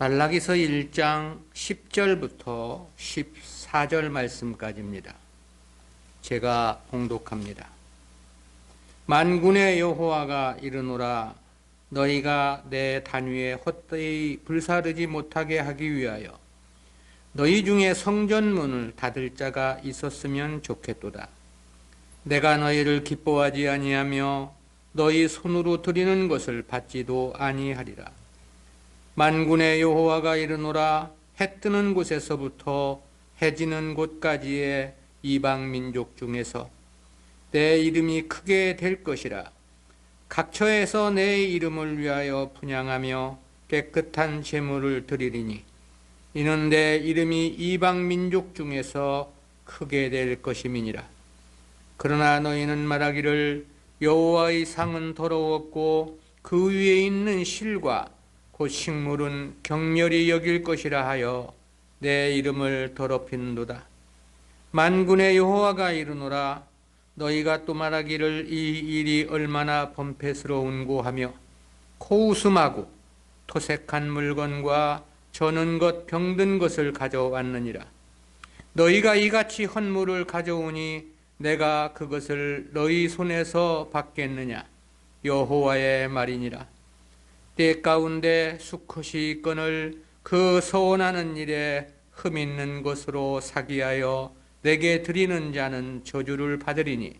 말라기서 1장 10절부터 14절 말씀까지입니다. 제가 봉독합니다. 만군의 여호와가 이르노라, 너희가 내 단위에 헛되이 불사르지 못하게 하기 위하여 너희 중에 성전문을 닫을 자가 있었으면 좋겠도다. 내가 너희를 기뻐하지 아니하며 너희 손으로 드리는 것을 받지도 아니하리라. 만군의 여호와가 이르노라, 해 뜨는 곳에서부터 해 지는 곳까지의 이방 민족 중에서 내 이름이 크게 될 것이라. 각처에서 내 이름을 위하여 분향하며 깨끗한 제물을 드리리니 이는 내 이름이 이방 민족 중에서 크게 될 것임이니라. 그러나 너희는 말하기를 여호와의 상은 더러웠고 그 위에 있는 실과 곧 식물은 격렬히 여길 것이라 하여 내 이름을 더럽히는도다. 만군의 여호와가 이르노라, 너희가 또 말하기를 이 일이 얼마나 범패스러운고 하며 코웃음하고 토색한 물건과 저는 것 병든 것을 가져왔느니라. 너희가 이같이 헌물을 가져오니 내가 그것을 너희 손에서 받겠느냐? 여호와의 말이니라. 때 가운데 수컷이 있거늘 그 서원하는 일에 흠 있는 것으로 사기하여 내게 드리는 자는 저주를 받으리니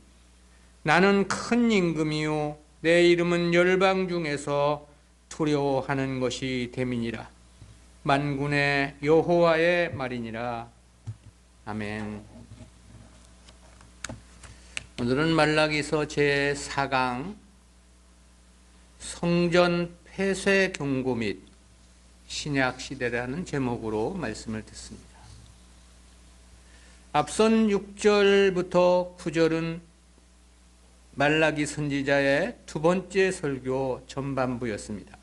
나는 큰 임금이요 내 이름은 열방 중에서 두려워하는 것이 됨이니라. 만군의 여호와의 말이니라. 아멘. 오늘은 말라기서 제4강 성전 폐쇄 경고 및 신약 시대라는 제목으로 말씀을 듣습니다. 앞선 6절부터 9절은 말라기 선지자의 두 번째 설교 전반부였습니다.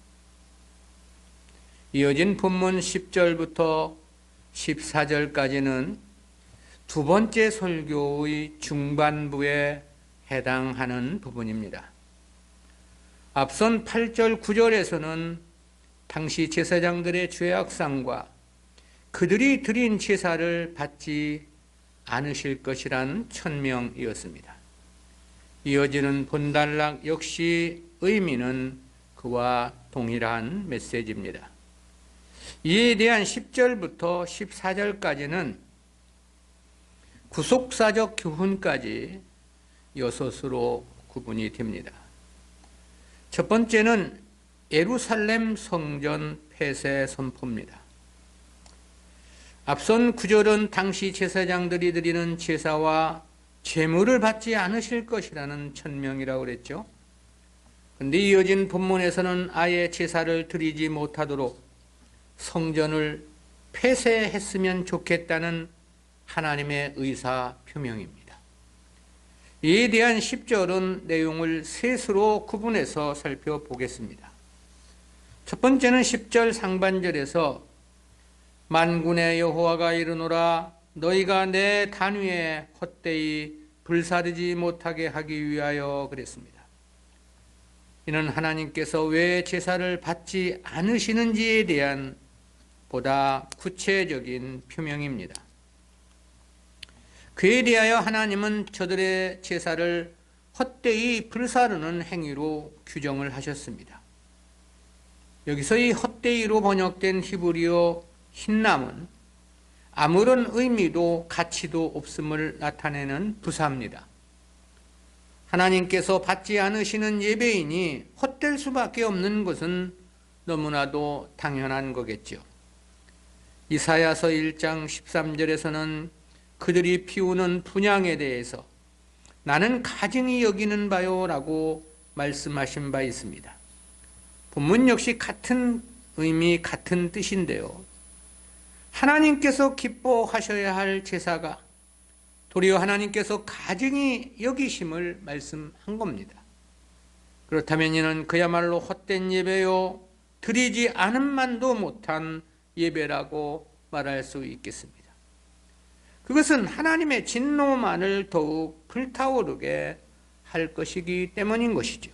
이어진 본문 10절부터 14절까지는 두 번째 설교의 중반부에 해당하는 부분입니다. 앞선 8절, 9절에서는 당시 제사장들의 죄악상과 그들이 드린 제사를 받지 않으실 것이란 천명이었습니다. 이어지는 본단락 역시 의미는 그와 동일한 메시지입니다. 이에 대한 10절부터 14절까지는 구속사적 교훈까지 여섯으로 구분이 됩니다. 첫 번째는 예루살렘 성전 폐쇄 선포입니다. 앞선 9절은 당시 제사장들이 드리는 제사와 제물을 받지 않으실 것이라는 천명이라고 그랬죠. 그런데 이어진 본문에서는 아예 제사를 드리지 못하도록 성전을 폐쇄했으면 좋겠다는 하나님의 의사 표명입니다. 이에 대한 10절은 내용을 셋으로 구분해서 살펴보겠습니다. 첫 번째는 10절 상반절에서 만군의 여호와가 이르노라, 너희가 내 단위에 헛되이 불사르지 못하게 하기 위하여 그랬습니다. 이는 하나님께서 왜 제사를 받지 않으시는지에 대한 보다 구체적인 표명입니다. 그에 대하여 하나님은 저들의 제사를 헛되이 불사르는 행위로 규정을 하셨습니다. 여기서 이 헛되이로 번역된 히브리어 흰남은 아무런 의미도 가치도 없음을 나타내는 부사입니다. 하나님께서 받지 않으시는 예배이니 헛될 수밖에 없는 것은 너무나도 당연한 거겠죠. 이사야서 1장 13절에서는 그들이 피우는 분향에 대해서 나는 가증히 여기는 바요 라고 말씀하신 바 있습니다. 본문 역시 같은 의미, 같은 뜻인데요. 하나님께서 기뻐하셔야 할 제사가 도리어 하나님께서 가증히 여기심을 말씀한 겁니다. 그렇다면 이는 그야말로 헛된 예배요, 드리지 않음만도 못한 예배라고 말할 수 있겠습니다. 그것은 하나님의 진노만을 더욱 불타오르게 할 것이기 때문인 것이죠.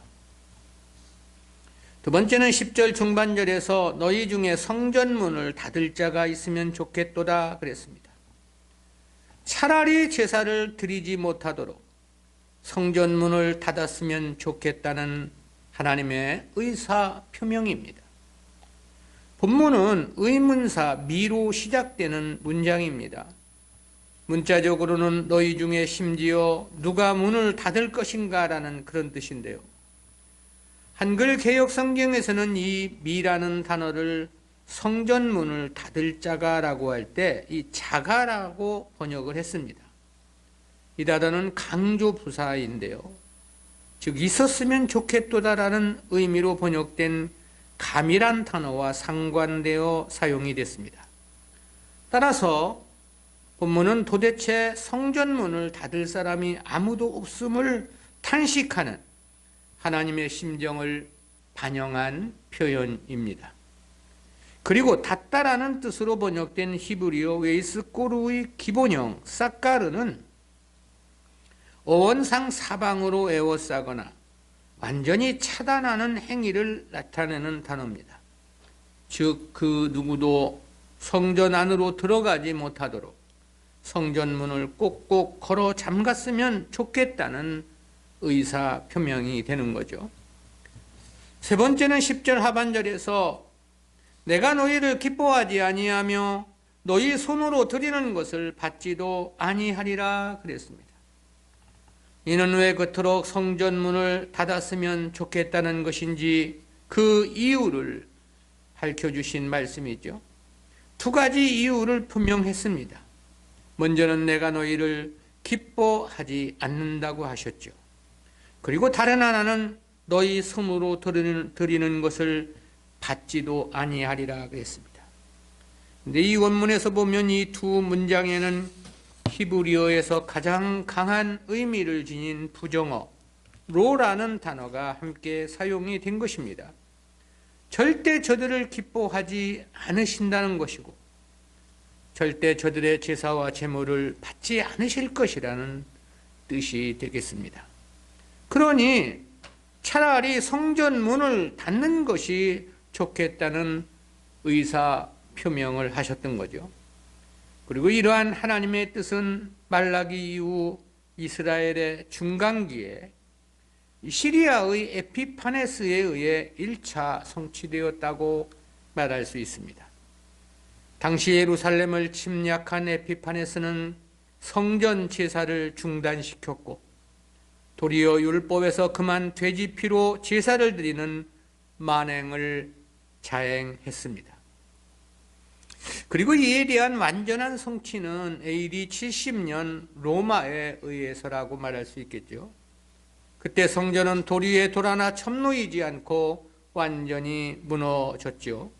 두 번째는 10절 중반절에서 너희 중에 성전문을 닫을 자가 있으면 좋겠도다 그랬습니다. 차라리 제사를 드리지 못하도록 성전문을 닫았으면 좋겠다는 하나님의 의사 표명입니다. 본문은 의문사 미로 시작되는 문장입니다. 문자적으로는 너희 중에 심지어 누가 문을 닫을 것인가 라는 그런 뜻인데요. 한글 개역 성경에서는 이 미라는 단어를 성전문을 닫을 자가라고 할 때 이 자가라고 번역을 했습니다. 이 단어는 강조 부사인데요. 즉 있었으면 좋겠도다라는 의미로 번역된 감이란 단어와 상관되어 사용이 됐습니다. 따라서 본문은 도대체 성전문을 닫을 사람이 아무도 없음을 탄식하는 하나님의 심정을 반영한 표현입니다. 그리고 닫다라는 뜻으로 번역된 히브리어 웨이스코르의 기본형 사까르는 어원상 사방으로 에워싸거나 완전히 차단하는 행위를 나타내는 단어입니다. 즉 그 누구도 성전 안으로 들어가지 못하도록 성전문을 꼭꼭 걸어 잠갔으면 좋겠다는 의사 표명이 되는 거죠. 세 번째는 10절 하반절에서 내가 너희를 기뻐하지 아니하며 너희 손으로 드리는 것을 받지도 아니하리라 그랬습니다. 이는 왜 그토록 성전문을 닫았으면 좋겠다는 것인지 그 이유를 밝혀주신 말씀이죠. 두 가지 이유를 분명했습니다. 먼저는 내가 너희를 기뻐하지 않는다고 하셨죠. 그리고 다른 하나는 너희 손으로 드리는 것을 받지도 아니하리라 그랬습니다. 근데 이 원문에서 보면 이 두 문장에는 히브리어에서 가장 강한 의미를 지닌 부정어 로라는 단어가 함께 사용이 된 것입니다. 절대 저들을 기뻐하지 않으신다는 것이고 절대 저들의 제사와 제물을 받지 않으실 것이라는 뜻이 되겠습니다. 그러니 차라리 성전 문을 닫는 것이 좋겠다는 의사 표명을 하셨던 거죠. 그리고 이러한 하나님의 뜻은 말라기 이후 이스라엘의 중간기에 시리아의 에피파네스에 의해 1차 성취되었다고 말할 수 있습니다. 당시 예루살렘을 침략한 에피파네스는 성전 제사를 중단시켰고 도리어 율법에서 그만 돼지피로 제사를 드리는 만행을 자행했습니다. 그리고 이에 대한 완전한 성취는 AD 70년 로마에 의해서라고 말할 수 있겠죠. 그때 성전은 도리에 돌 하나 첨놓이지 않고 완전히 무너졌죠.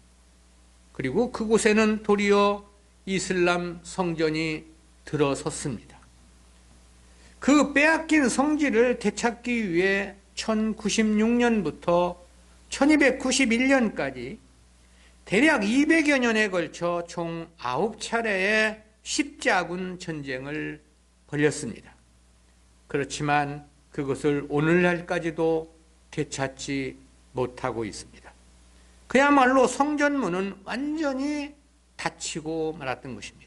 그리고 그곳에는 도리어 이슬람 성전이 들어섰습니다. 그 빼앗긴 성지를 되찾기 위해 1096년부터 1291년까지 대략 200여 년에 걸쳐 총 9차례의 십자군 전쟁을 벌였습니다. 그렇지만 그것을 오늘날까지도 되찾지 못하고 있습니다. 그야말로 성전문은 완전히 닫히고 말았던 것입니다.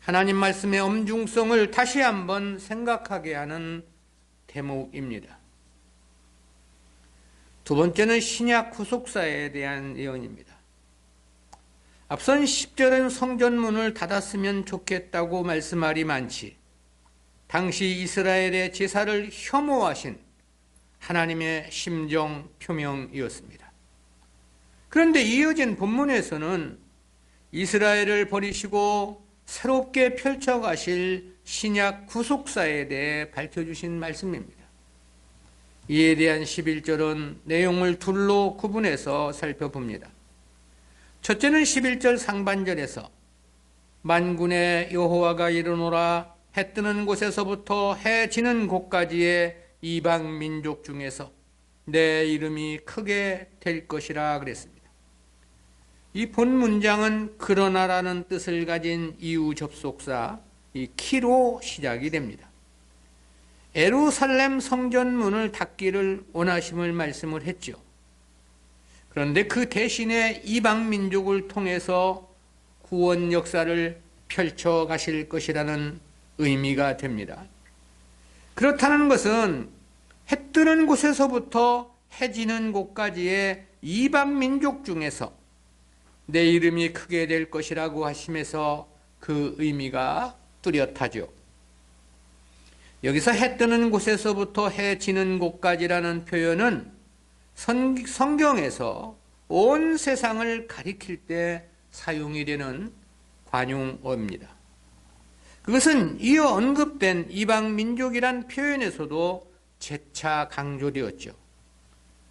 하나님 말씀의 엄중성을 다시 한번 생각하게 하는 대목입니다. 두 번째는 신약 후속사에 대한 예언입니다. 앞선 10절은 성전문을 닫았으면 좋겠다고 말씀하리 많지 당시 이스라엘의 제사를 혐오하신 하나님의 심정 표명이었습니다. 그런데 이어진 본문에서는 이스라엘을 버리시고 새롭게 펼쳐가실 신약 구속사에 대해 밝혀주신 말씀입니다. 이에 대한 11절은 내용을 둘로 구분해서 살펴봅니다. 첫째는 11절 상반절에서 만군의 여호와가 이르노라 해 뜨는 곳에서부터 해 지는 곳까지의 이방 민족 중에서 내 이름이 크게 될 것이라 그랬습니다. 이 본 문장은 그러나라는 뜻을 가진 이유 접속사 이 키로 시작이 됩니다. 예루살렘 성전문을 닫기를 원하심을 말씀을 했죠. 그런데 그 대신에 이방 민족을 통해서 구원 역사를 펼쳐 가실 것이라는 의미가 됩니다. 그렇다는 것은 해 뜨는 곳에서부터 해 지는 곳까지의 이방 민족 중에서 내 이름이 크게 될 것이라고 하심에서 그 의미가 뚜렷하죠. 여기서 해 뜨는 곳에서부터 해 지는 곳까지라는 표현은 성경에서 온 세상을 가리킬 때 사용이 되는 관용어입니다. 그것은 이어 언급된 이방 민족이란 표현에서도 재차 강조되었죠.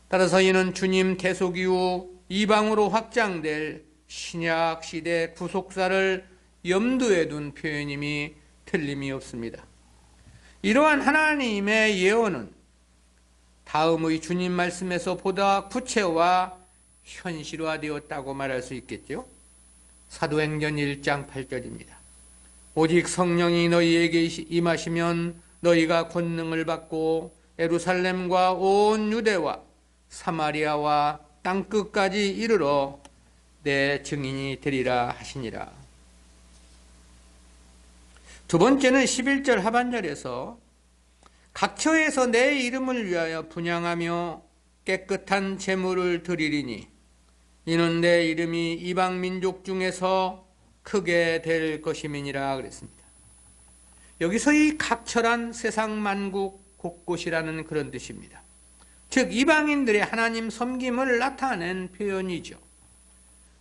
따라서 이는 주님 대속 이후 이방으로 확장될 신약 시대 구속사를 염두에 둔 표현임이 틀림이 없습니다. 이러한 하나님의 예언은 다음의 주님 말씀에서 보다 구체화 현실화되었다고 말할 수 있겠죠. 사도행전 1장 8절입니다. 오직 성령이 너희에게 임하시면 너희가 권능을 받고 예루살렘과 온 유대와 사마리아와 땅끝까지 이르러 내 증인이 되리라 하시니라. 두 번째는 11절 하반절에서 각처에서 내 이름을 위하여 분향하며 깨끗한 제물을 드리리니 이는 내 이름이 이방 민족 중에서 크게 될 것임이니라 그랬습니다. 여기서 이 각처란 세상 만국 곳곳이라는 그런 뜻입니다. 즉 이방인들의 하나님 섬김을 나타낸 표현이죠.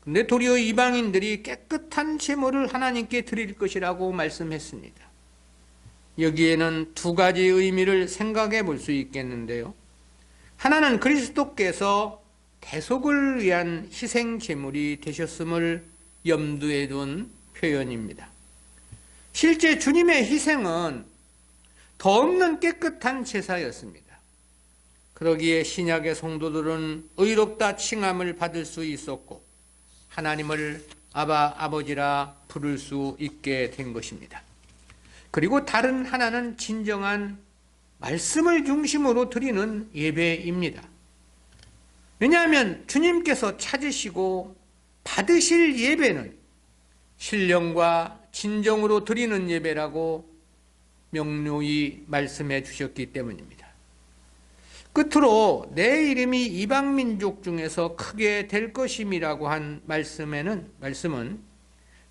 근데 도리어 이방인들이 깨끗한 제물을 하나님께 드릴 것이라고 말씀했습니다. 여기에는 두 가지 의미를 생각해 볼 수 있겠는데요. 하나는 그리스도께서 대속을 위한 희생 제물이 되셨음을 염두에 둔 표현입니다. 실제 주님의 희생은 더 없는 깨끗한 제사였습니다. 그러기에 신약의 성도들은 의롭다 칭함을 받을 수 있었고 하나님을 아버지라 부를 수 있게 된 것입니다. 그리고 다른 하나는 진정한 말씀을 중심으로 드리는 예배입니다. 왜냐하면 주님께서 찾으시고 받으실 예배는 신령과 진정으로 드리는 예배라고 명료히 말씀해 주셨기 때문입니다. 끝으로 내 이름이 이방 민족 중에서 크게 될 것임이라고 한 말씀은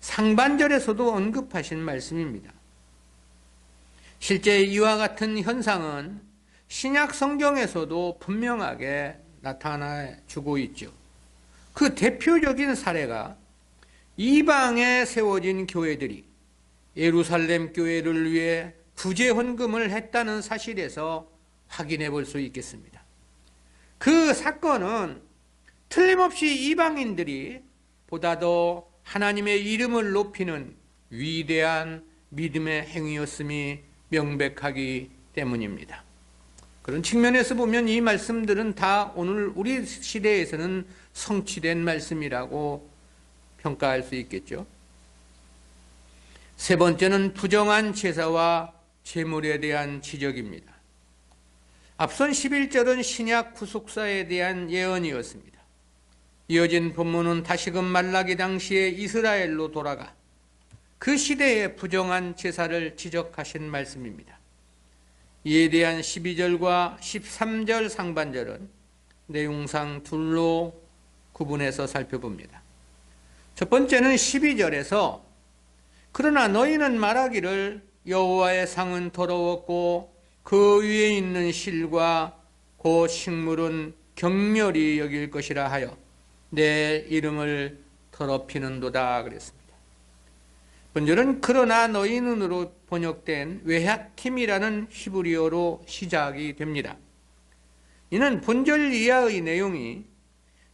상반절에서도 언급하신 말씀입니다. 실제 이와 같은 현상은 신약 성경에서도 분명하게 나타나 주고 있죠. 그 대표적인 사례가 이방에 세워진 교회들이 예루살렘 교회를 위해 구제 헌금을 했다는 사실에서 확인해 볼 수 있겠습니다. 그 사건은 틀림없이 이방인들이 보다 더 하나님의 이름을 높이는 위대한 믿음의 행위였음이 명백하기 때문입니다. 그런 측면에서 보면 이 말씀들은 다 오늘 우리 시대에서는 성취된 말씀이라고 평가할 수 있겠죠. 세 번째는 부정한 제사와 제물에 대한 지적입니다. 앞선 11절은 신약 구속사에 대한 예언이었습니다. 이어진 본문은 다시금 말라기 당시에 이스라엘로 돌아가 그 시대의 부정한 제사를 지적하신 말씀입니다. 이에 대한 12절과 13절 상반절은 내용상 둘로 구분해서 살펴봅니다. 첫 번째는 12절에서 그러나 너희는 말하기를 여호와의 상은 더러웠고 그 위에 있는 실과 그 식물은 경멸히 여길 것이라 하여 내 이름을 더럽히는도다 그랬습니다. 본절은 그러나 너희 눈으로 번역된 외핫팀이라는 히브리어로 시작이 됩니다. 이는 본절 이하의 내용이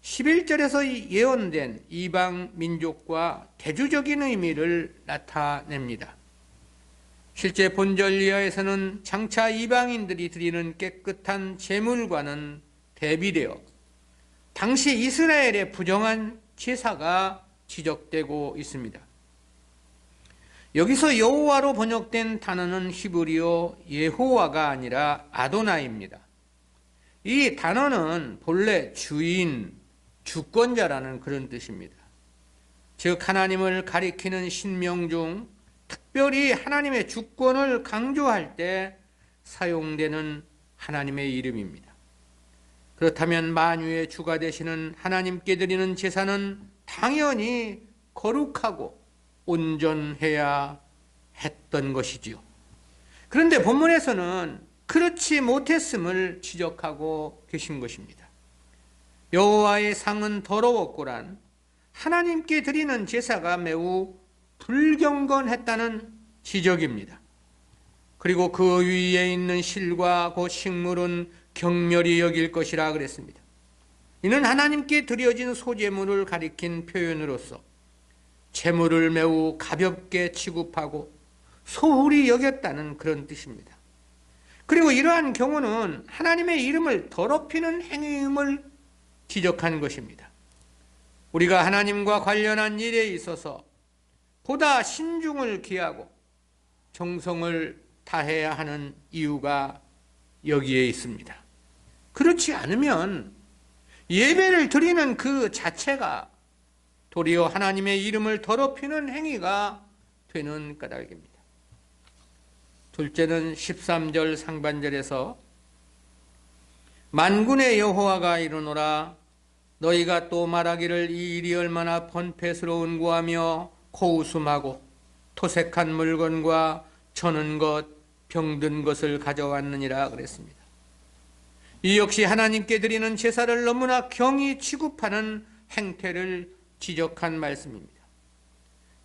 11절에서 예언된 이방 민족과 대조적인 의미를 나타냅니다. 실제 본절 이하에서는 장차 이방인들이 드리는 깨끗한 제물과는 대비되어 당시 이스라엘의 부정한 제사가 지적되고 있습니다. 여기서 여호와로 번역된 단어는 히브리어 예호와가 아니라 아도나이입니다. 이 단어는 본래 주인, 주권자라는 그런 뜻입니다. 즉 하나님을 가리키는 신명 중 특별히 하나님의 주권을 강조할 때 사용되는 하나님의 이름입니다. 그렇다면 만유의 주가 되시는 하나님께 드리는 제사는 당연히 거룩하고 온전해야 했던 것이지요. 그런데 본문에서는 그렇지 못했음을 지적하고 계신 것입니다. 여호와의 상은 더러웠고란 하나님께 드리는 제사가 매우 불경건했다는 지적입니다. 그리고 그 위에 있는 실과 그 식물은 경멸히 여길 것이라 그랬습니다. 이는 하나님께 드려진 소제물을 가리킨 표현으로서 제물을 매우 가볍게 취급하고 소홀히 여겼다는 그런 뜻입니다. 그리고 이러한 경우는 하나님의 이름을 더럽히는 행위임을 지적한 것입니다. 우리가 하나님과 관련한 일에 있어서 보다 신중을 기하고 정성을 다해야 하는 이유가 여기에 있습니다. 그렇지 않으면 예배를 드리는 그 자체가 도리어 하나님의 이름을 더럽히는 행위가 되는 까닭입니다. 둘째는 13절 상반절에서 만군의 여호와가 이르노라 너희가 또 말하기를 이 일이 얼마나 번패스러운고 하며 코웃음하고 토색한 물건과 저는 것 병든 것을 가져왔느니라 그랬습니다. 이 역시 하나님께 드리는 제사를 너무나 경히 취급하는 행태를 지적한 말씀입니다.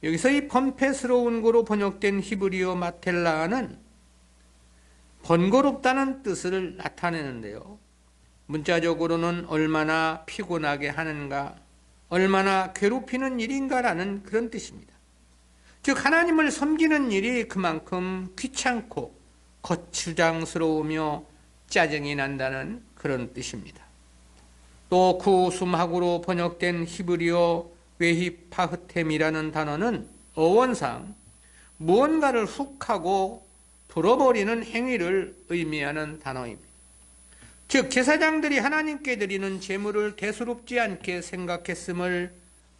여기서 이 번패스러운 거로 번역된 히브리어 마텔라는 번거롭다는 뜻을 나타내는데요. 문자적으로는 얼마나 피곤하게 하는가, 얼마나 괴롭히는 일인가라는 그런 뜻입니다. 즉 하나님을 섬기는 일이 그만큼 귀찮고 거추장스러우며 짜증이 난다는 그런 뜻입니다. 또 쿠스음하고로 번역된 히브리어 웨히파흐템이라는 단어는 어원상 무언가를 훅 하고 불어버리는 행위를 의미하는 단어입니다. 즉 제사장들이 하나님께 드리는 제물을 대수롭지 않게 생각했음을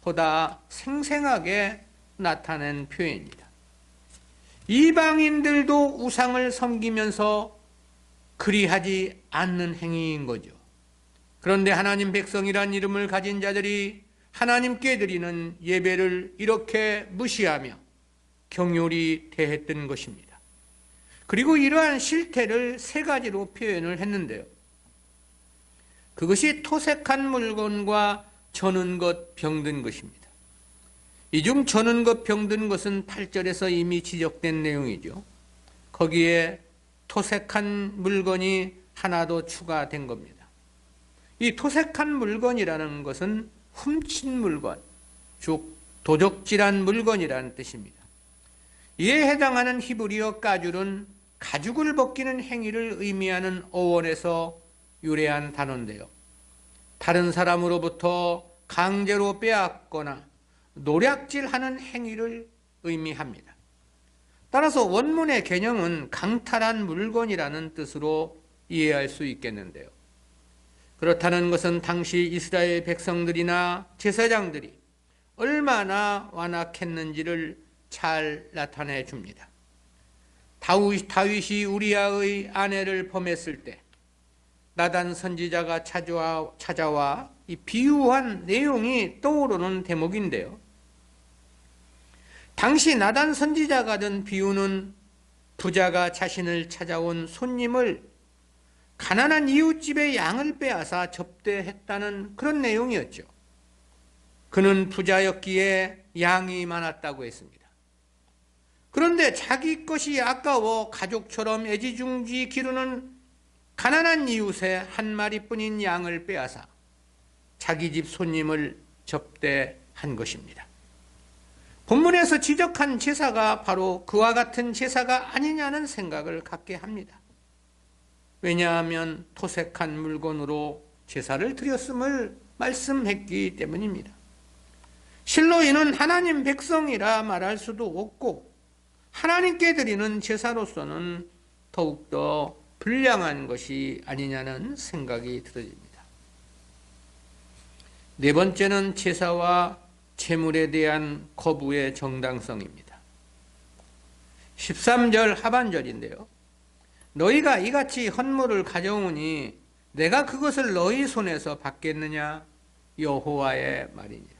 보다 생생하게 나타낸 표현입니다. 이방인들도 우상을 섬기면서 그리하지 않는 행위인 거죠. 그런데 하나님 백성이란 이름을 가진 자들이 하나님께 드리는 예배를 이렇게 무시하며 경솔히 대했던 것입니다. 그리고 이러한 실태를 세 가지로 표현을 했는데요. 그것이 토색한 물건과 저는 것 병든 것입니다. 이 중 저는 것 병든 것은 8절에서 이미 지적된 내용이죠. 거기에 토색한 물건이 하나 더 추가된 겁니다. 이 토색한 물건이라는 것은 훔친 물건, 즉 도적질한 물건이라는 뜻입니다. 이에 해당하는 히브리어 까줄은 가죽을 벗기는 행위를 의미하는 어원에서 유래한 단어인데요. 다른 사람으로부터 강제로 빼앗거나 노략질하는 행위를 의미합니다. 따라서 원문의 개념은 강탈한 물건이라는 뜻으로 이해할 수 있겠는데요. 그렇다는 것은 당시 이스라엘 백성들이나 제사장들이 얼마나 완악했는지를 잘 나타내 줍니다. 다윗이 우리아의 아내를 범했을 때 나단 선지자가 찾아와 이 비유한 내용이 떠오르는 대목인데요. 당시 나단 선지자가 든 비유는 부자가 자신을 찾아온 손님을 가난한 이웃집의 양을 빼앗아 접대했다는 그런 내용이었죠. 그는 부자였기에 양이 많았다고 했습니다. 그런데 자기 것이 아까워 가족처럼 애지중지 기르는 가난한 이웃의 한 마리뿐인 양을 빼앗아 자기 집 손님을 접대한 것입니다. 본문에서 지적한 제사가 바로 그와 같은 제사가 아니냐는 생각을 갖게 합니다. 왜냐하면 토색한 물건으로 제사를 드렸음을 말씀했기 때문입니다. 실로 이는 하나님 백성이라 말할 수도 없고 하나님께 드리는 제사로서는 더욱더 불량한 것이 아니냐는 생각이 들어집니다. 네 번째는 제사와 제물에 대한 거부의 정당성입니다. 13절 하반절인데요. 너희가 이같이 헌물을 가져오니 내가 그것을 너희 손에서 받겠느냐? 여호와의 말이니라.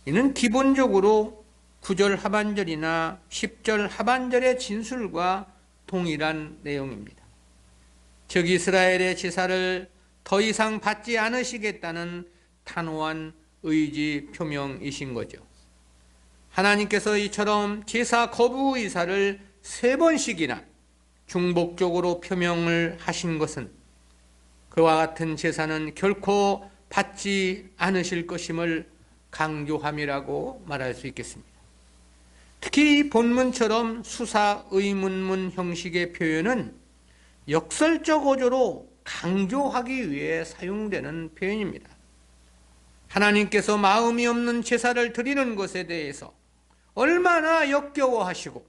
이는 기본적으로 9절 하반절이나 10절 하반절의 진술과 동일한 내용입니다. 즉 이스라엘의 제사를 더 이상 받지 않으시겠다는 단호한 의지 표명이신 거죠. 하나님께서 이처럼 제사 거부 의사를 3번씩이나 중복적으로 표명을 하신 것은 그와 같은 제사는 결코 받지 않으실 것임을 강조함이라고 말할 수 있겠습니다. 특히 본문처럼 수사 의문문 형식의 표현은 역설적 어조로 강조하기 위해 사용되는 표현입니다. 하나님께서 마음이 없는 제사를 드리는 것에 대해서 얼마나 역겨워하시고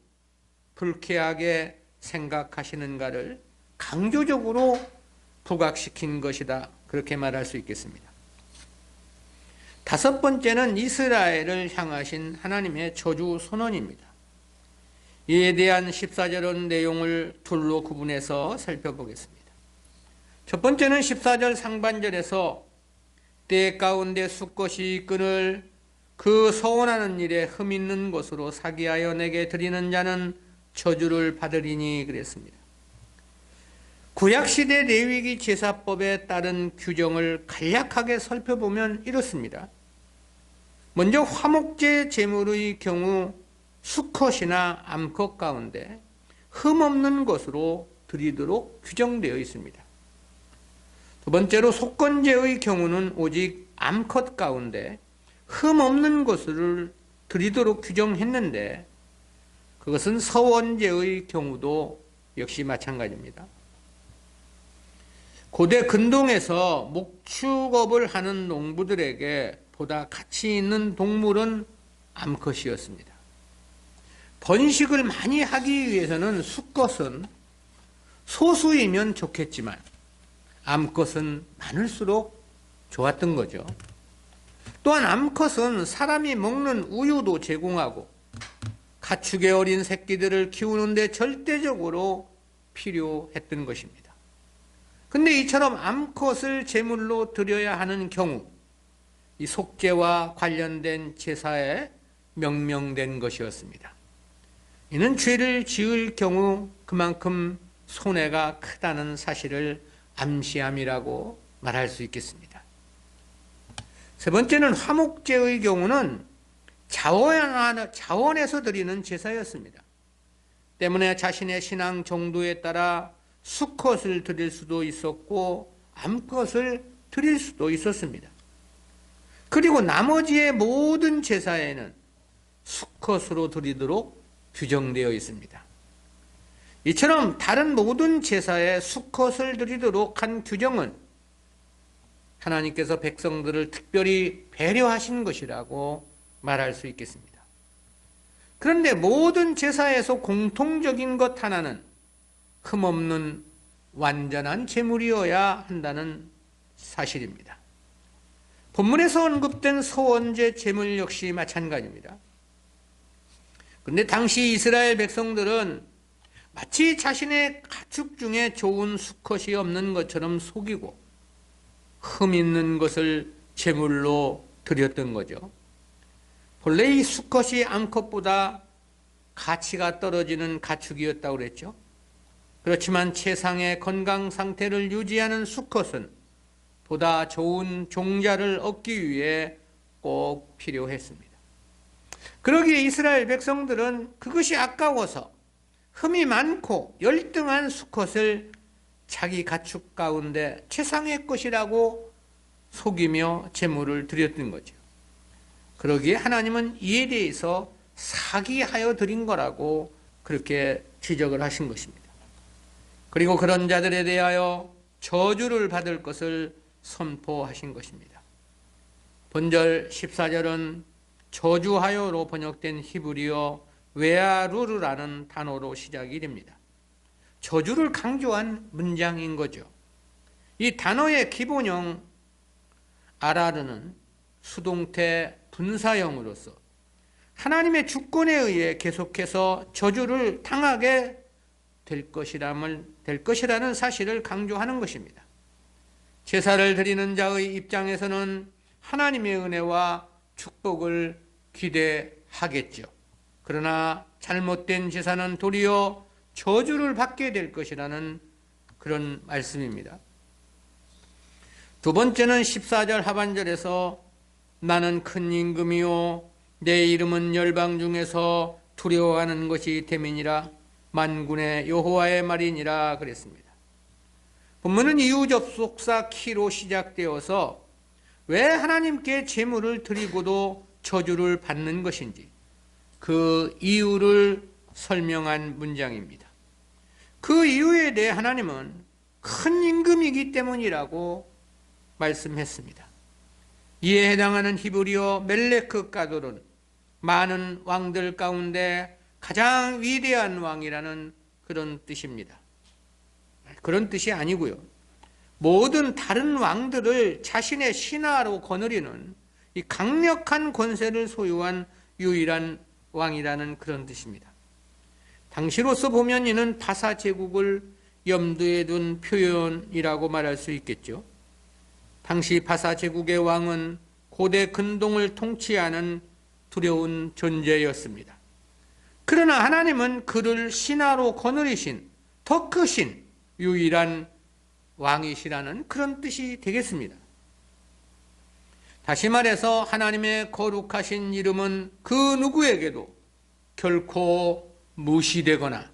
불쾌하게 생각하시는가를 강조적으로 부각시킨 것이다. 그렇게 말할 수 있겠습니다. 5번째는 이스라엘을 향하신 하나님의 저주 선언입니다. 이에 대한 14절은 내용을 둘로 구분해서 살펴보겠습니다. 첫 번째는 14절 상반절에서 때 가운데 수컷이 끈을 그 서원하는 일에 흠 있는 것으로 사기하여 내게 드리는 자는 저주를 받으리니 그랬습니다. 구약시대 레위기 제사법에 따른 규정을 간략하게 살펴보면 이렇습니다. 먼저 화목제 제물의 경우 수컷이나 암컷 가운데 흠 없는 것으로 드리도록 규정되어 있습니다. 두 번째로 속건제의 경우는 오직 암컷 가운데 흠 없는 것을 드리도록 규정했는데 그것은 서원제의 경우도 역시 마찬가지입니다. 고대 근동에서 목축업을 하는 농부들에게 보다 가치 있는 동물은 암컷이었습니다. 번식을 많이 하기 위해서는 수컷은 소수이면 좋겠지만 암컷은 많을수록 좋았던 거죠. 또한 암컷은 사람이 먹는 우유도 제공하고 가축의 어린 새끼들을 키우는데 절대적으로 필요했던 것입니다. 근데 이처럼 암컷을 제물로 드려야 하는 경우 이 속죄와 관련된 제사에 명명된 것이었습니다. 이는 죄를 지을 경우 그만큼 손해가 크다는 사실을 암시함이라고 말할 수 있겠습니다. 세 번째는 화목제의 경우는 자원에서 드리는 제사였습니다. 때문에 자신의 신앙 정도에 따라 수컷을 드릴 수도 있었고 암컷을 드릴 수도 있었습니다. 그리고 나머지의 모든 제사에는 수컷으로 드리도록 규정되어 있습니다. 이처럼 다른 모든 제사에 수컷을 드리도록 한 규정은 하나님께서 백성들을 특별히 배려하신 것이라고 말할 수 있겠습니다. 그런데 모든 제사에서 공통적인 것 하나는 흠없는 완전한 제물이어야 한다는 사실입니다. 본문에서 언급된 서원제 제물 역시 마찬가지입니다. 그런데 당시 이스라엘 백성들은 마치 자신의 가축 중에 좋은 수컷이 없는 것처럼 속이고 흠 있는 것을 제물로 드렸던 거죠. 본래 이 수컷이 암컷보다 가치가 떨어지는 가축이었다고 그랬죠. 그렇지만 최상의 건강 상태를 유지하는 수컷은 보다 좋은 종자를 얻기 위해 꼭 필요했습니다. 그러기에 이스라엘 백성들은 그것이 아까워서 흠이 많고 열등한 수컷을 자기 가축 가운데 최상의 것이라고 속이며 제물을 드렸던 거죠. 그러기에 하나님은 이에 대해서 사기하여 드린 거라고 그렇게 지적을 하신 것입니다. 그리고 그런 자들에 대하여 저주를 받을 것을 선포하신 것입니다. 본절 14절은 저주하여로 번역된 히브리어 웨아루르라는 단어로 시작이 됩니다. 저주를 강조한 문장인 거죠. 이 단어의 기본형 아라르는 수동태 분사형으로서 하나님의 주권에 의해 계속해서 저주를 당하게 될 것이라는 사실을 강조하는 것입니다. 제사를 드리는 자의 입장에서는 하나님의 은혜와 축복을 기대하겠죠. 그러나 잘못된 제사는 도리어 저주를 받게 될 것이라는 그런 말씀입니다. 두 번째는 14절 하반절에서 나는 큰 임금이요 내 이름은 열방 중에서 두려워하는 것이 됨이니라 만군의 여호와의 말이니라 그랬습니다. 본문은 이유 접속사 키로 시작되어서 왜 하나님께 제물을 드리고도 저주를 받는 것인지 그 이유를 설명한 문장입니다. 그 이유에 대해 하나님은 큰 임금이기 때문이라고 말씀했습니다. 이에 해당하는 히브리어 멜레크 가돌은 많은 왕들 가운데 가장 위대한 왕이라는 그런 뜻입니다. 그런 뜻이 아니고요. 모든 다른 왕들을 자신의 신하로 거느리는 이 강력한 권세를 소유한 유일한 왕이라는 그런 뜻입니다. 당시로서 보면 이는 바사 제국을 염두에 둔 표현이라고 말할 수 있겠죠. 당시 바사 제국의 왕은 고대 근동을 통치하는 두려운 존재였습니다. 그러나 하나님은 그를 신하로 거느리신 더 크신 유일한 왕이시라는 그런 뜻이 되겠습니다. 다시 말해서 하나님의 거룩하신 이름은 그 누구에게도 결코 무시되거나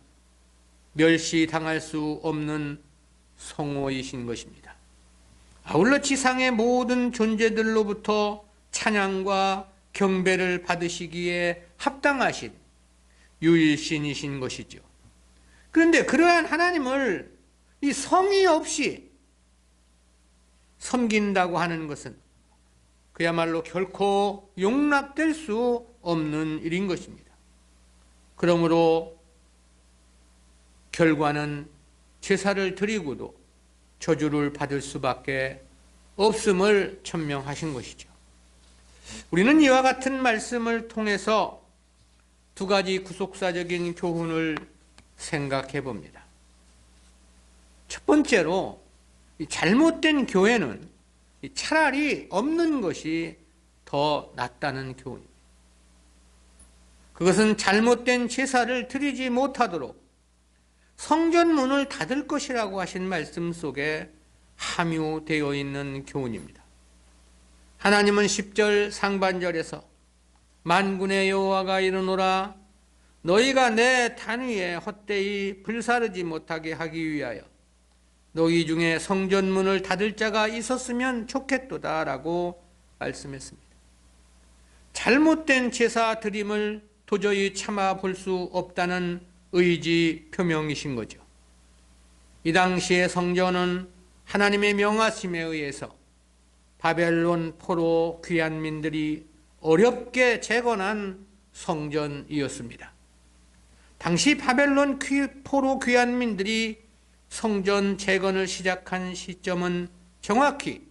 멸시당할 수 없는 성호이신 것입니다. 아울러 지상의 모든 존재들로부터 찬양과 경배를 받으시기에 합당하신 유일신이신 것이죠. 그런데 그러한 하나님을 이 성의 없이 섬긴다고 하는 것은 그야말로 결코 용납될 수 없는 일인 것입니다. 그러므로 결과는 제사를 드리고도 저주를 받을 수밖에 없음을 천명하신 것이죠. 우리는 이와 같은 말씀을 통해서 두 가지 구속사적인 교훈을 생각해 봅니다. 첫 번째로 잘못된 교회는 차라리 없는 것이 더 낫다는 교훈입니다. 그것은 잘못된 제사를 드리지 못하도록 성전 문을 닫을 것이라고 하신 말씀 속에 함유되어 있는 교훈입니다. 하나님은 10절 상반절에서 만군의 여호와가 이르노라 너희가 내 단 위에 헛되이 불사르지 못하게 하기 위하여 너희 중에 성전 문을 닫을 자가 있었으면 좋겠도다 라고 말씀했습니다. 잘못된 제사 드림을 도저히 참아 볼 수 없다는 의지 표명이신 거죠. 이 당시의 성전은 하나님의 명하심에 의해서 바벨론 포로 귀환민들이 어렵게 재건한 성전이었습니다. 당시 바벨론 포로 귀환민들이 성전 재건을 시작한 시점은 정확히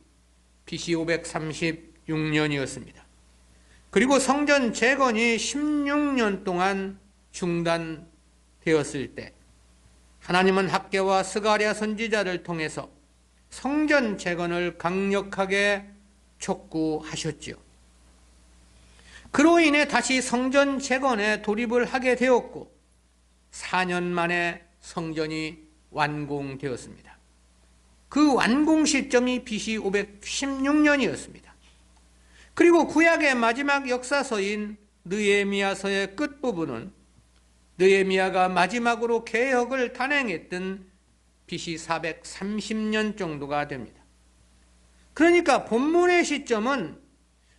BC 536년이었습니다. 그리고 성전 재건이 16년 동안 중단되었을 때 하나님은 학개와 스가랴 선지자를 통해서 성전 재건을 강력하게 촉구하셨지요. 그로 인해 다시 성전 재건에 돌입을 하게 되었고 4년 만에 성전이 완공되었습니다. 그 완공 시점이 BC 516년이었습니다. 그리고 구약의 마지막 역사서인 느헤미야서의 끝부분은 느헤미야가 마지막으로 개혁을 단행했던 BC 430년 정도가 됩니다. 그러니까 본문의 시점은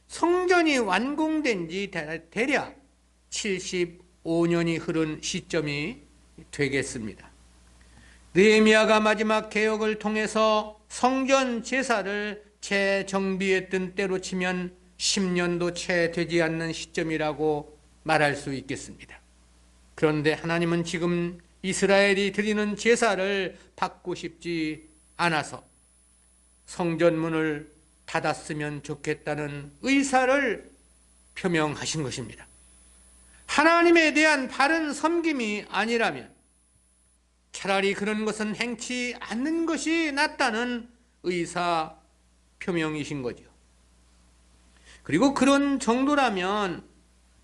성전이 완공된 지 대략 75년이 흐른 시점이 되겠습니다. 느헤미야가 마지막 개혁을 통해서 성전 제사를 재정비했던 때로 치면 10년도 채 되지 않는 시점이라고 말할 수 있겠습니다. 그런데 하나님은 지금 이스라엘이 드리는 제사를 받고 싶지 않아서 성전문을 닫았으면 좋겠다는 의사를 표명하신 것입니다. 하나님에 대한 바른 섬김이 아니라면 차라리 그런 것은 행치 않는 것이 낫다는 의사 표명이신 거죠. 그리고 그런 정도라면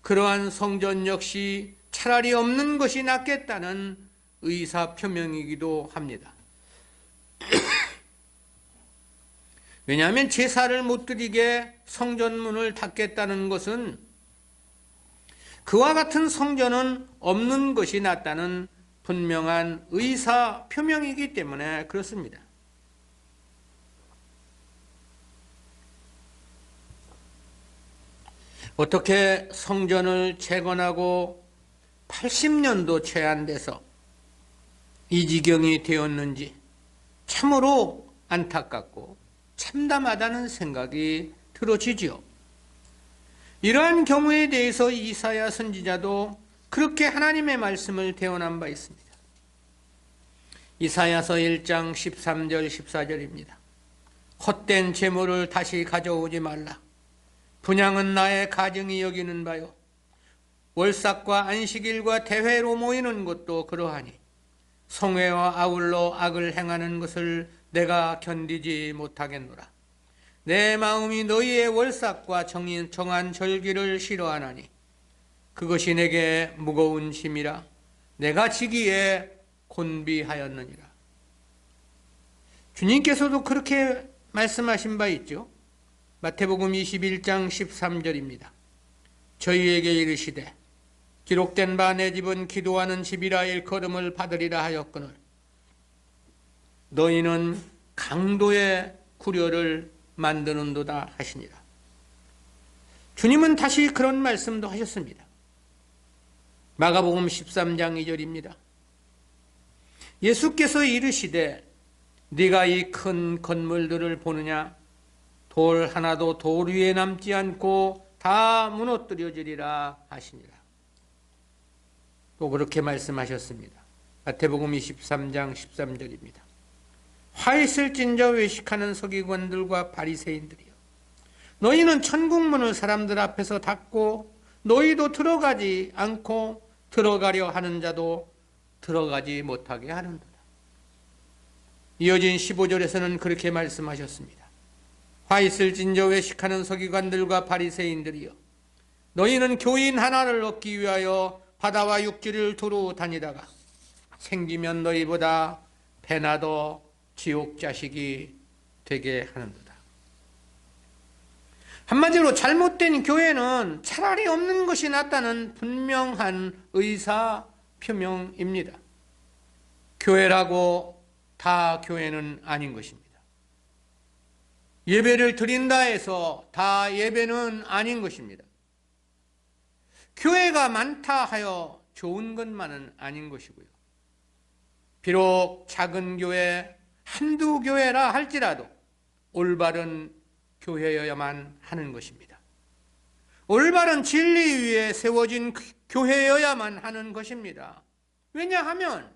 그러한 성전 역시 차라리 없는 것이 낫겠다는 의사 표명이기도 합니다. 왜냐하면 제사를 못 드리게 성전문을 닫겠다는 것은 그와 같은 성전은 없는 것이 낫다는 분명한 의사 표명이기 때문에 그렇습니다. 어떻게 성전을 재건하고 80년도 채 안 돼서 이 지경이 되었는지 참으로 안타깝고 참담하다는 생각이 들어지죠. 이러한 경우에 대해서 이사야 선지자도 그렇게 하나님의 말씀을 대언한 바 있습니다. 이사야서 1장 13절 14절입니다. 헛된 재물을 다시 가져오지 말라. 분향은 나의 가증이 여기는 바요. 월삭과 안식일과 대회로 모이는 것도 그러하니 성회와 아울러 악을 행하는 것을 내가 견디지 못하겠노라. 내 마음이 너희의 월삭과 정한 절기를 싫어하나니 그것이 내게 무거운 짐이라 내가 지기에 곤비하였느니라. 주님께서도 그렇게 말씀하신 바 있죠. 마태복음 21장 13절입니다. 저희에게 이르시되 기록된 바 내 집은 기도하는 집이라 일컬음을 받으리라 하였거늘 너희는 강도의 구려를 만드는도다 하시니라. 주님은 다시 그런 말씀도 하셨습니다. 마가복음 13장 2절입니다. 예수께서 이르시되 네가 이 큰 건물들을 보느냐 돌 하나도 돌 위에 남지 않고 다 무너뜨려지리라 하시니라. 또 그렇게 말씀하셨습니다. 마태복음 23장 13절입니다. 화 있을진저 외식하는 서기관들과 바리새인들이여 너희는 천국문을 사람들 앞에서 닫고 너희도 들어가지 않고 들어가려 하는 자도 들어가지 못하게 하는도다. 이어진 15절에서는 그렇게 말씀하셨습니다. 화 있을진저 외식하는 서기관들과 바리새인들이여 너희는 교인 하나를 얻기 위하여 바다와 육지를 두루 다니다가 생기면 너희보다 배나 더 지옥 자식이 되게 하는도다. 한마디로 잘못된 교회는 차라리 없는 것이 낫다는 분명한 의사 표명입니다. 교회라고 다 교회는 아닌 것입니다. 예배를 드린다 해서 다 예배는 아닌 것입니다. 교회가 많다 하여 좋은 것만은 아닌 것이고요. 비록 작은 교회, 한두 교회라 할지라도 올바른 교회여야만 하는 것입니다. 올바른 진리 위에 세워진 교회여야만 하는 것입니다. 왜냐하면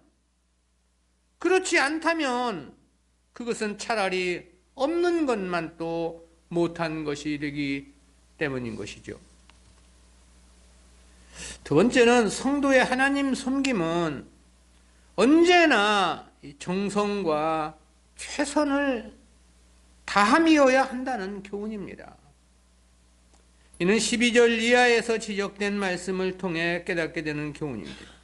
그렇지 않다면 그것은 차라리 없는 것만 또 못한 것이 되기 때문인 것이죠. 두 번째는 성도의 하나님 섬김은 언제나 정성과 최선을 다함이어야 한다는 교훈입니다. 이는 12절 이하에서 지적된 말씀을 통해 깨닫게 되는 교훈입니다.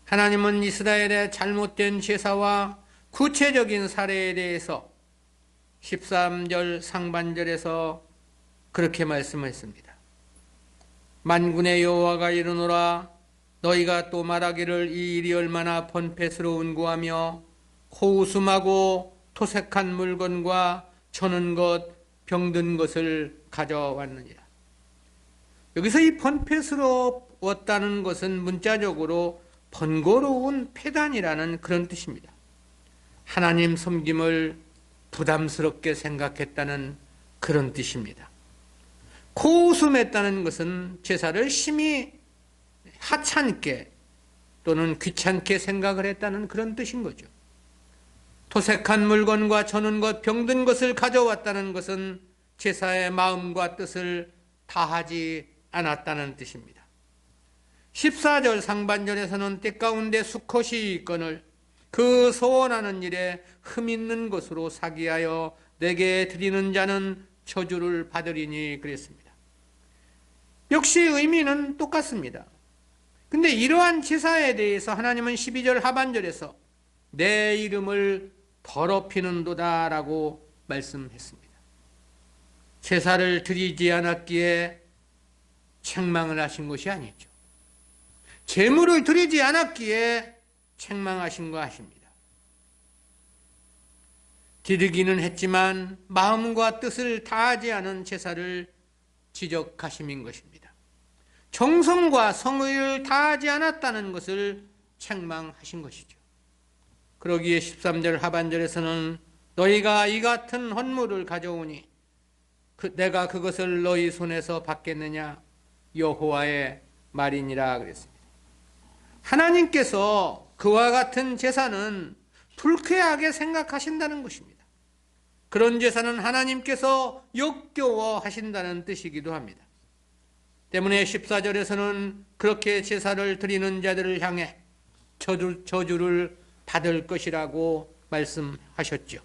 하나님은 이스라엘의 잘못된 제사와 구체적인 사례에 대해서 13절 상반절에서 그렇게 말씀했습니다. 만군의 여호와가 이르노라 너희가 또 말하기를 이 일이 얼마나 번패스러운 구하며 호웃음하고 토색한 물건과 저는 것 병든 것을 가져왔느니라. 여기서 이 번패스러웠다는 것은 문자적으로 번거로운 폐단이라는 그런 뜻입니다. 하나님 섬김을 부담스럽게 생각했다는 그런 뜻입니다. 코웃음했다는 것은 제사를 심히 하찮게 또는 귀찮게 생각을 했다는 그런 뜻인 거죠. 토색한 물건과 저는 것, 병든 것을 가져왔다는 것은 제사의 마음과 뜻을 다하지 않았다는 뜻입니다. 14절 상반절에서는 때 가운데 수컷이 있거늘 그 소원하는 일에 흠 있는 것으로 사기하여 내게 드리는 자는 저주를 받으리니 그랬습니다. 역시 의미는 똑같습니다. 근데 이러한 제사에 대해서 하나님은 12절 하반절에서 내 이름을 더럽히는도다 라고 말씀했습니다. 제사를 드리지 않았기에 책망을 하신 것이 아니죠. 제물을 드리지 않았기에 책망하신 거 아십니다. 드리기는 했지만 마음과 뜻을 다하지 않은 제사를 지적하심인 것입니다. 정성과 성의를 다하지 않았다는 것을 책망하신 것이죠. 그러기에 13절 하반절에서는 너희가 이 같은 헌물을 가져오니 내가 그것을 너희 손에서 받겠느냐 여호와의 말이니라 그랬습니다. 하나님께서 그와 같은 제사는 불쾌하게 생각하신다는 것입니다. 그런 제사는 하나님께서 역겨워 하신다는 뜻이기도 합니다. 때문에 14절에서는 그렇게 제사를 드리는 자들을 향해 저주를 받을 것이라고 말씀하셨죠.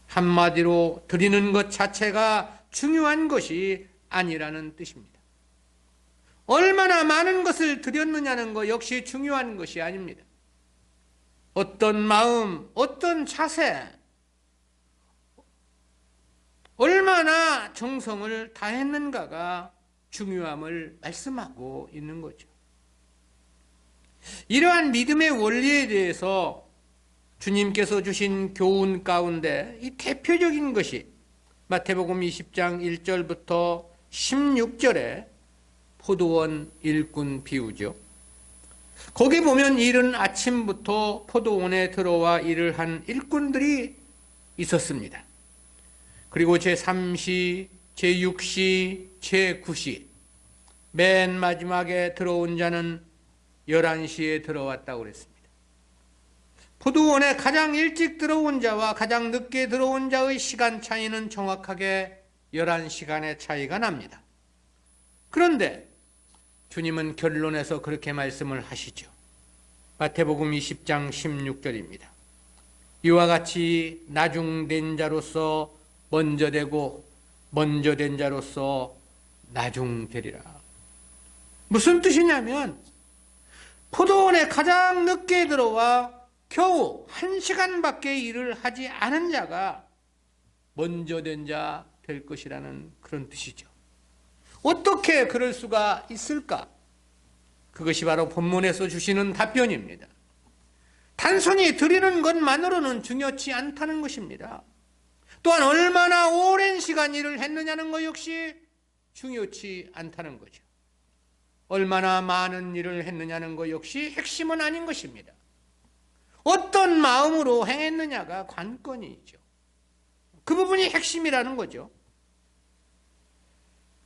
한마디로 드리는 것 자체가 중요한 것이 아니라는 뜻입니다. 얼마나 많은 것을 드렸느냐는 것 역시 중요한 것이 아닙니다. 어떤 마음, 어떤 자세, 얼마나 정성을 다했는가가 중요함을 말씀하고 있는 거죠. 이러한 믿음의 원리에 대해서 주님께서 주신 교훈 가운데 이 대표적인 것이 마태복음 20장 1절부터 16절에 포도원 일꾼 비유죠. 거기 보면 이른 아침부터 포도원에 들어와 일을 한 일꾼들이 있었습니다. 그리고 제3시, 제6시, 제9시 맨 마지막에 들어온 자는 11시에 들어왔다고 그랬습니다. 포도원에 가장 일찍 들어온 자와 가장 늦게 들어온 자의 시간 차이는 정확하게 11시간의 차이가 납니다. 그런데 주님은 결론에서 그렇게 말씀을 하시죠. 마태복음 20장 16절입니다. 이와 같이 나중된 자로서 먼저 되고 먼저 된 자로서 나중되리라. 무슨 뜻이냐면 포도원에 가장 늦게 들어와 겨우 1시간밖에 일을 하지 않은 자가 먼저 된 자 될 것이라는 그런 뜻이죠. 어떻게 그럴 수가 있을까? 그것이 바로 본문에서 주시는 답변입니다. 단순히 드리는 것만으로는 중요치 않다는 것입니다. 또한 얼마나 오랜 시간 일을 했느냐는 것 역시 중요치 않다는 거죠. 얼마나 많은 일을 했느냐는 것 역시 핵심은 아닌 것입니다. 어떤 마음으로 행했느냐가 관건이죠. 그 부분이 핵심이라는 거죠.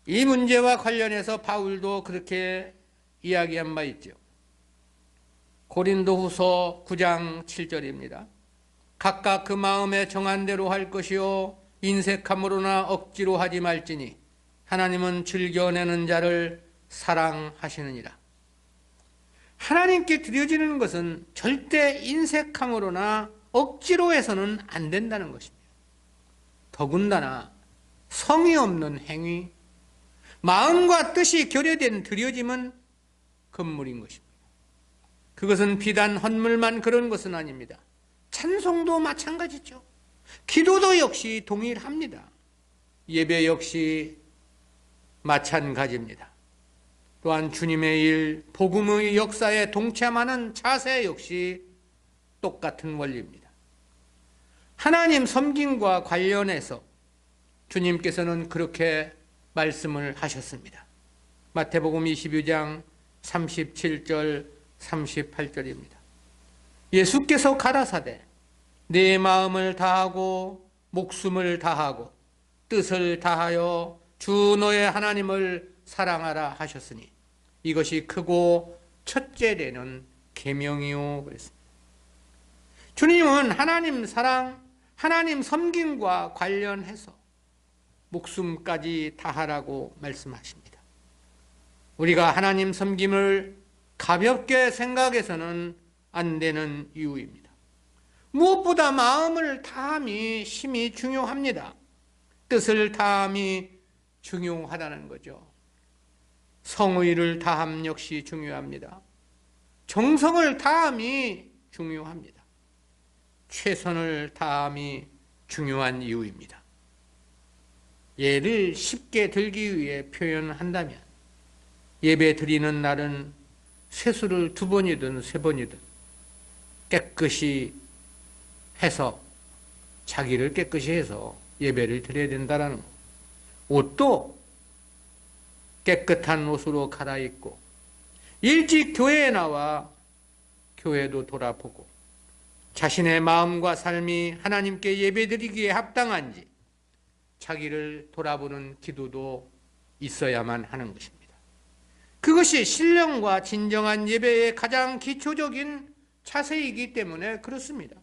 이 문제와 관련해서 바울도 그렇게 이야기한 바 있죠. 고린도후서 9장 7절입니다. 각각 그 마음에 정한 대로 할 것이요 인색함으로나 억지로 하지 말지니 하나님은 즐겨내는 자를 사랑하시느니라. 하나님께 드려지는 것은 절대 인색함으로나 억지로 해서는 안 된다는 것입니다. 더군다나 성의 없는 행위, 마음과 뜻이 결여된 드려짐은 금물인 것입니다. 그것은 비단 헌물만 그런 것은 아닙니다. 찬송도 마찬가지죠. 기도도 역시 동일합니다. 예배 역시 마찬가지입니다. 또한 주님의 일, 복음의 역사에 동참하는 자세 역시 똑같은 원리입니다. 하나님 섬김과 관련해서 주님께서는 그렇게 말씀을 하셨습니다. 마태복음 22장 37절 38절입니다. 예수께서 가라사대 내 마음을 다하고 목숨을 다하고 뜻을 다하여 주 너의 하나님을 사랑하라 하셨으니 이것이 크고 첫째 되는 계명이요 그랬습니다. 주님은 하나님 사랑, 하나님 섬김과 관련해서 목숨까지 다하라고 말씀하십니다. 우리가 하나님 섬김을 가볍게 생각해서는 안 되는 이유입니다. 무엇보다 마음을 다함이 심히 중요합니다. 뜻을 다함이 중요하다는 거죠. 성의를 다함 역시 중요합니다. 정성을 다함이 중요합니다. 최선을 다함이 중요한 이유입니다. 예를 쉽게 들기 위해 표현한다면 예배 드리는 날은 세수를 2번이든 3번이든 깨끗이 해서 자기를 깨끗이 해서 예배를 드려야 된다는 거. 옷도 깨끗한 옷으로 갈아입고 일찍 교회에 나와 교회도 돌아보고 자신의 마음과 삶이 하나님께 예배드리기에 합당한지 자기를 돌아보는 기도도 있어야만 하는 것입니다. 그것이 신령과 진정한 예배의 가장 기초적인 자세이기 때문에 그렇습니다.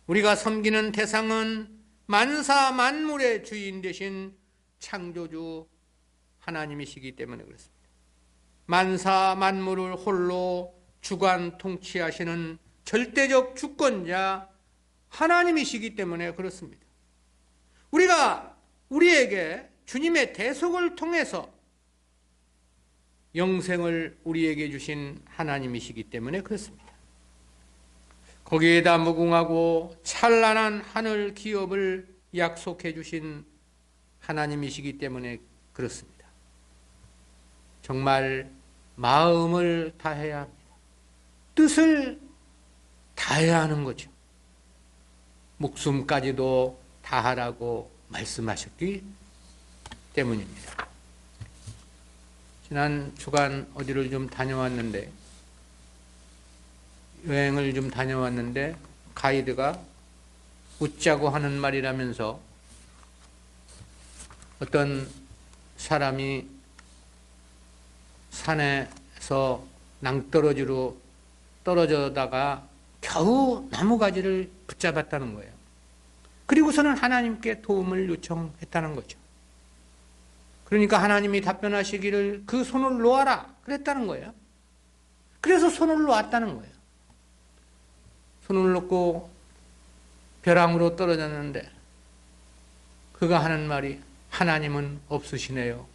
우리가 섬기는 대상은 만사 만물의 주인 되신 창조주 하나님이시기 때문에 그렇습니다. 만사 만물을 홀로 주관 통치하시는 절대적 주권자 하나님이시기 때문에 그렇습니다. 우리가 우리에게 주님의 대속을 통해서 영생을 우리에게 주신 하나님이시기 때문에 그렇습니다. 거기에다 무궁하고 찬란한 하늘 기업을 약속해 주신 하나님이시기 때문에 그렇습니다. 정말 마음을 다해야 합니다. 뜻을 다해야 하는 거죠. 목숨까지도 다하라고 말씀하셨기 때문입니다. 지난 주간 어디를 좀 다녀왔는데 여행을 좀 다녀왔는데 가이드가 웃자고 하는 말이라면서 어떤 사람이 산에서 낭떠러지로 떨어져다가 겨우 나무가지를 붙잡았다는 거예요. 그리고서는 하나님께 도움을 요청했다는 거죠. 그러니까 하나님이 답변하시기를 그 손을 놓아라 그랬다는 거예요. 그래서 손을 놓았다는 거예요. 손을 놓고 벼랑으로 떨어졌는데 그가 하는 말이 하나님은 없으시네요.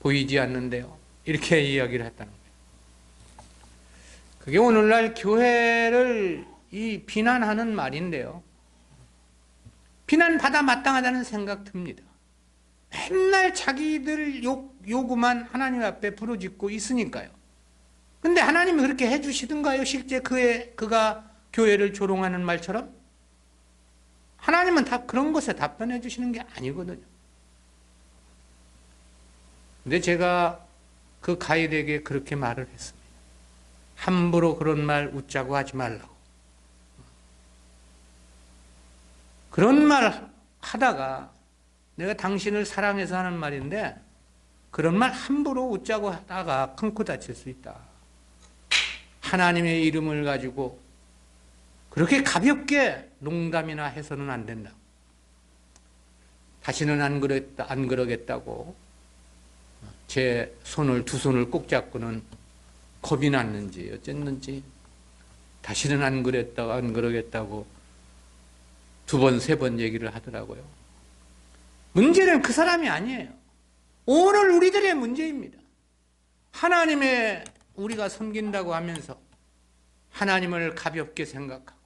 보이지 않는데요. 이렇게 이야기를 했다는 거예요. 그게 오늘날 교회를 비난하는 말인데요. 비난받아 마땅하다는 생각 듭니다. 맨날 자기들 요구만 하나님 앞에 부르짖고 있으니까요. 근데 하나님이 그렇게 해주시던가요? 실제 그가 교회를 조롱하는 말처럼? 하나님은 다 그런 것에 답변해 주시는 게 아니거든요. 근데 제가 그 가이드에게 그렇게 말을 했습니다. 함부로 그런 말 웃자고 하지 말라고. 그런 말 하다가 내가 당신을 사랑해서 하는 말인데 그런 말 함부로 웃자고 하다가 큰 코 다칠 수 있다. 하나님의 이름을 가지고 그렇게 가볍게 농담이나 해서는 안 된다. 다시는 안 그러겠다고 제 두 손을 꼭 잡고는 겁이 났는지 어쨌는지 다시는 안 그러겠다고 2번, 3번 얘기를 하더라고요. 문제는 그 사람이 아니에요. 오늘 우리들의 문제입니다. 하나님의 우리가 섬긴다고 하면서 하나님을 가볍게 생각하고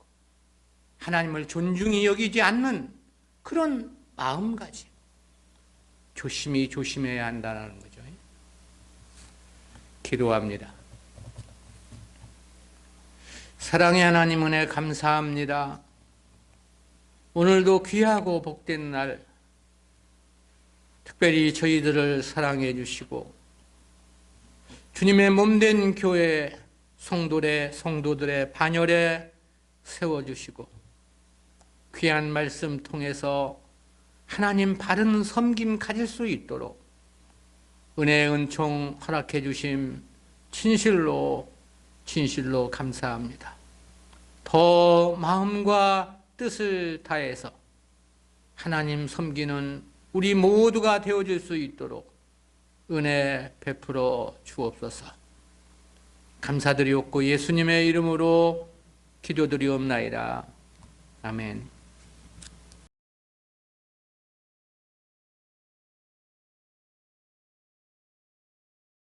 하나님을 존중히 여기지 않는 그런 마음가짐. 조심해야 한다는 거죠. 기도합니다. 사랑의 하나님 은혜 감사합니다. 오늘도 귀하고 복된 날 특별히 저희들을 사랑해 주시고 주님의 몸된 교회 성도들의 반열에 세워주시고 귀한 말씀 통해서 하나님 바른 섬김 가질 수 있도록 은혜 은총 허락해 주심 진실로 감사합니다. 더 마음과 뜻을 다해서 하나님 섬기는 우리 모두가 되어질 수 있도록 은혜 베풀어 주옵소서. 감사드리옵고 예수님의 이름으로 기도드리옵나이다. 아멘.